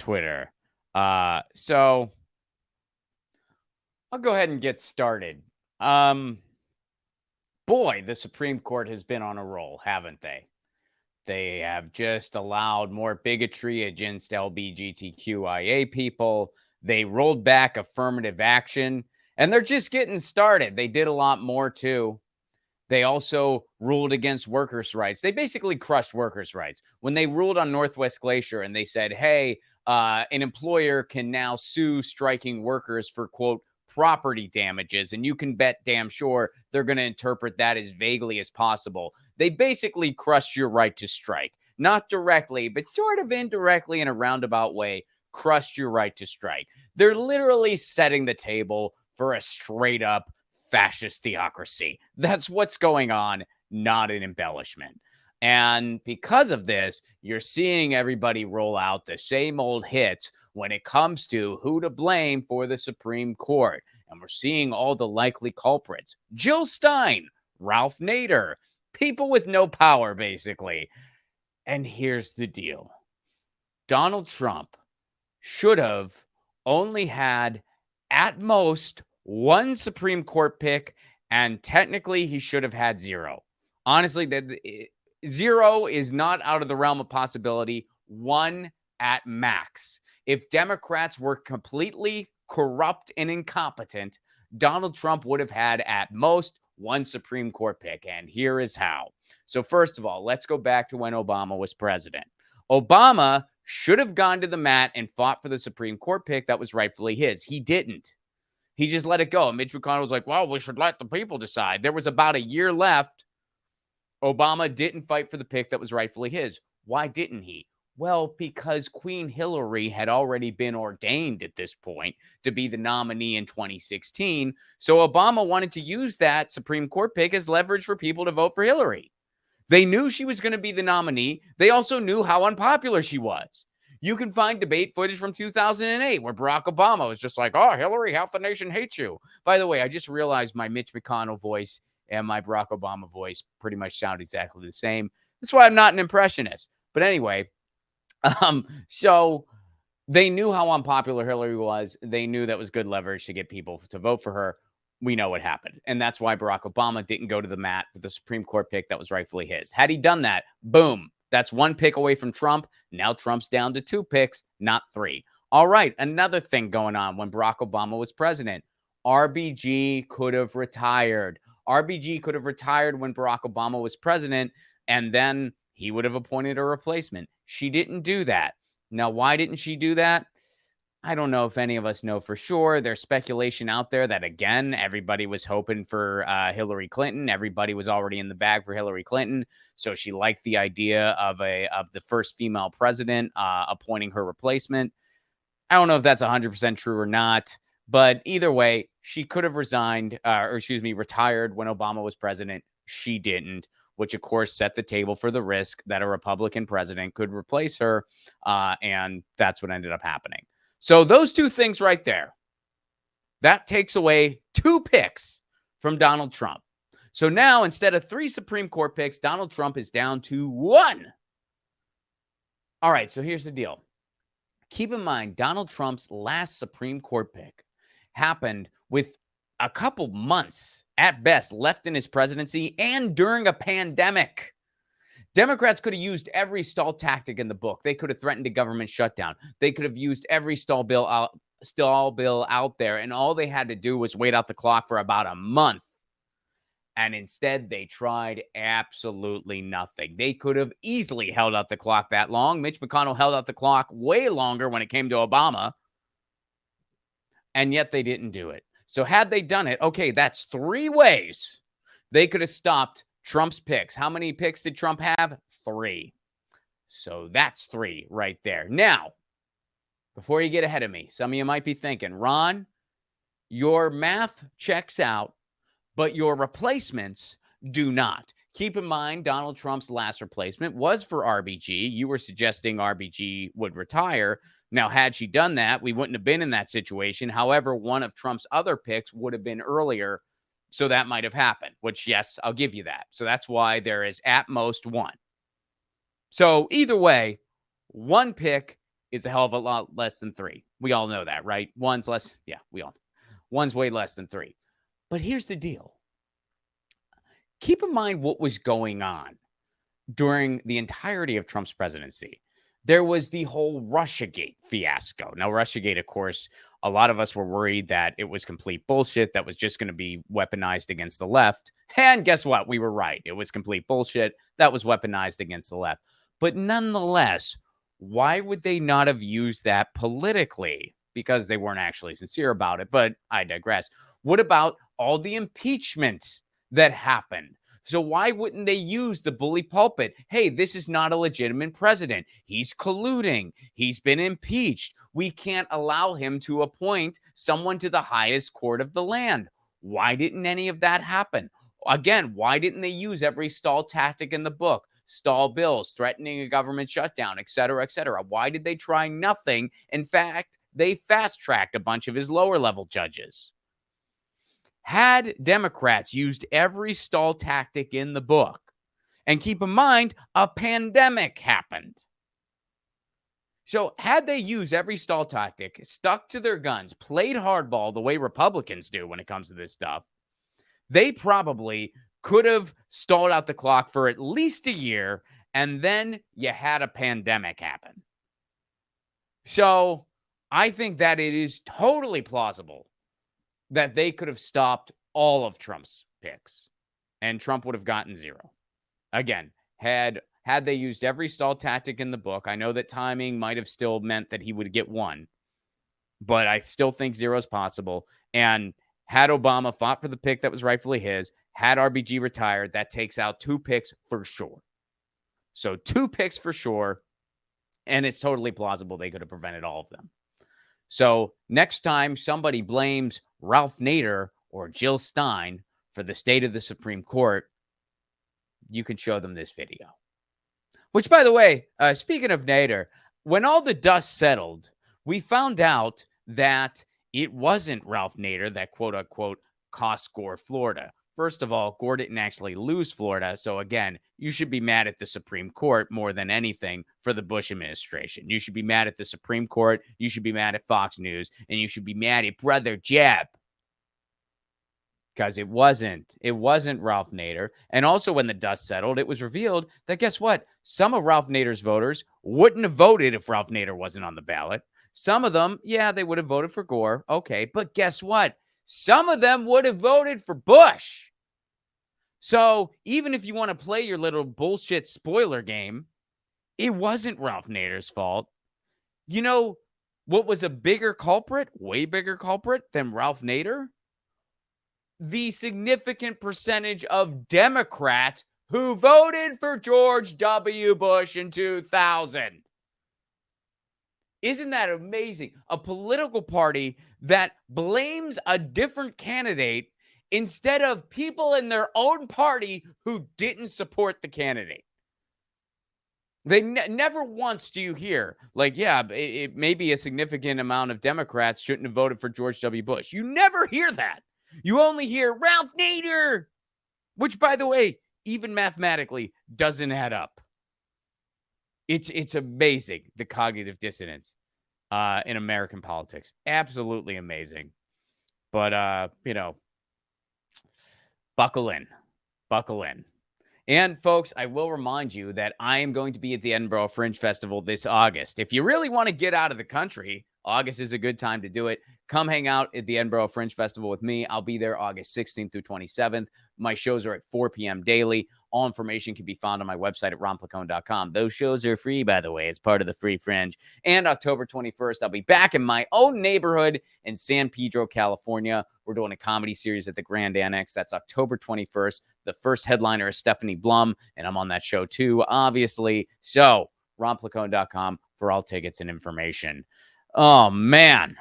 Twitter. So I'll go ahead and get started. Boy, the Supreme Court has been on a roll, haven't they? They have just allowed more bigotry against LGBTQIA people. They rolled back affirmative action, and they're just getting started. They did a lot more too. They also ruled against workers' rights. They basically crushed workers' rights. When they ruled on Northwest Glacier and they said, hey, an employer can now sue striking workers for, quote, property damages. And you can bet damn sure they're going to interpret that as vaguely as possible. They basically crushed your right to strike. Not directly, but sort of indirectly in a roundabout way, crushed your right to strike. They're literally setting the table for a straight up fascist theocracy. That's what's going on, not an embellishment. And because of this, you're seeing everybody roll out the same old hits when it comes to who to blame for the Supreme Court. And we're seeing all the likely culprits. Jill Stein, Ralph Nader, people with no power, basically. And here's the deal. Donald Trump should have only had, at most, one Supreme Court pick, and technically he should have had zero. Honestly, zero is not out of the realm of possibility. One at max. If Democrats were completely corrupt and incompetent, Donald Trump would have had at most one Supreme Court pick, and here is how. So first of all, let's go back to when Obama was president. Obama should have gone to the mat and fought for the Supreme Court pick that was rightfully his. He didn't. He just let it go. And Mitch McConnell was like, well, we should let the people decide. There was about a year left. Obama didn't fight for the pick that was rightfully his. Why didn't he? Well, because Queen Hillary had already been ordained at this point to be the nominee in 2016. So Obama wanted to use that Supreme Court pick as leverage for people to vote for Hillary. They knew she was going to be the nominee. They also knew how unpopular she was. You can find debate footage from 2008 where Barack Obama was just like, oh, Hillary, half the nation hates you. By the way, I just realized my Mitch McConnell voice and my Barack Obama voice pretty much sound exactly the same. That's why I'm not an impressionist. But anyway, so they knew how unpopular Hillary was. They knew that was good leverage to get people to vote for her. We know what happened. And that's why Barack Obama didn't go to the mat for the Supreme Court pick that was rightfully his. Had he done that, boom, that's one pick away from Trump. Now Trump's down to 2 picks, not 3. All right, another thing going on when Barack Obama was president. RBG could have retired. RBG could have retired when Barack Obama was president, and then he would have appointed a replacement. She didn't do that. Now, why didn't she do that? I don't know if any of us know for sure. There's speculation out there that, again, everybody was hoping for Hillary Clinton. Everybody was already in the bag for Hillary Clinton. So she liked the idea of the first female president appointing her replacement. I don't know if that's 100% true or not. But either way, she could have retired when Obama was president. She didn't, which, of course, set the table for the risk that a Republican president could replace her. And that's what ended up happening. So those two things right there, that takes away 2 picks from Donald Trump. So now, instead of 3 Supreme Court picks, Donald Trump is down to 1. All right, so here's the deal. Keep in mind, Donald Trump's last Supreme Court pick happened with a couple months at best left in his presidency and during a pandemic. Democrats could have used every stall tactic in the book. They could have threatened a government shutdown. They could have used every stall bill out there, and all they had to do was wait out the clock for about a month. And instead, they tried absolutely nothing. They could have easily held out the clock that long. Mitch McConnell held out the clock way longer when it came to Obama, and yet they didn't do it. So had they done it, okay, that's 3 ways they could have stopped Trump's picks. How many picks did Trump have? 3. So that's 3 right there. Now, before you get ahead of me, some of you might be thinking, Ron, your math checks out, but your replacements do not. Keep in mind, Donald Trump's last replacement was for RBG. You were suggesting RBG would retire. Now, had she done that, we wouldn't have been in that situation. However, one of Trump's other picks would have been earlier. So that might have happened, which, yes, I'll give you that. So that's why there is at most 1. So either way, 1 pick is a hell of a lot less than 3. We all know that, right? One's less. Yeah, we all. One's way less than 3. But here's the deal. Keep in mind what was going on during the entirety of Trump's presidency. There was the whole Russiagate fiasco. Now, Russiagate, of course, a lot of us were worried that it was complete bullshit that was just going to be weaponized against the left. And guess what? We were right. It was complete bullshit that was weaponized against the left. But nonetheless, why would they not have used that politically? Because they weren't actually sincere about it. But I digress. What about all the impeachment that happened? So why wouldn't they use the bully pulpit? Hey, this is not a legitimate president. He's colluding. He's been impeached. We can't allow him to appoint someone to the highest court of the land. Why didn't any of that happen? Again, why didn't they use every stall tactic in the book? Stall bills, threatening a government shutdown, et cetera, et cetera. Why did they try nothing? In fact, they fast-tracked a bunch of his lower-level judges. Had Democrats used every stall tactic in the book, and keep in mind, a pandemic happened. So had they used every stall tactic, stuck to their guns, played hardball the way Republicans do when it comes to this stuff, they probably could have stalled out the clock for at least a year, and then you had a pandemic happen. So I think that it is totally plausible that they could have stopped all of Trump's picks, and Trump would have gotten 0. Again, had they used every stall tactic in the book, I know that timing might have still meant that he would get 1, but I still think 0 is possible. And had Obama fought for the pick that was rightfully his, had RBG retired, that takes out 2 picks for sure. So 2 picks for sure, and it's totally plausible they could have prevented all of them. So next time somebody blames Ralph Nader or Jill Stein for the state of the Supreme Court, you can show them this video. Which, by the way, speaking of Nader, when all the dust settled, we found out that it wasn't Ralph Nader that quote-unquote cost Gore Florida. First of all, Gore didn't actually lose Florida. So again, you should be mad at the Supreme Court more than anything for the Bush administration. You should be mad at the Supreme Court. You should be mad at Fox News. And you should be mad at Brother Jeb. Because it wasn't Ralph Nader. And also when the dust settled, it was revealed that guess what? Some of Ralph Nader's voters wouldn't have voted if Ralph Nader wasn't on the ballot. Some of them, yeah, they would have voted for Gore. Okay, but guess what? Some of them would have voted for Bush. So even if you want to play your little bullshit spoiler game, it wasn't Ralph Nader's fault. You know what was a bigger culprit, way bigger culprit than Ralph Nader? The significant percentage of Democrats who voted for George W. Bush in 2000. Isn't that amazing? A political party that blames a different candidate instead of people in their own party who didn't support the candidate. They never once do you hear, like, yeah, it may be a significant amount of Democrats shouldn't have voted for George W. Bush. You never hear that. You only hear Ralph Nader, which, by the way, even mathematically doesn't add up. It's amazing, the cognitive dissonance in American politics. Absolutely amazing. But, buckle in. Buckle in. And, folks, I will remind you that I am going to be at the Edinburgh Fringe Festival this August. If you really want to get out of the country, August is a good time to do it. Come hang out at the Edinburgh Fringe Festival with me. I'll be there August 16th through 27th. My shows are at 4 p.m. daily. All information can be found on my website at ronplacone.com. Those shows are free, by the way. It's part of the free Fringe. And October 21st, I'll be back in my own neighborhood in San Pedro, California. We're doing a comedy series at the Grand Annex. That's October 21st. The first headliner is Stephanie Blum, and I'm on that show too, obviously. So, ronplacone.com for all tickets and information. Oh, man.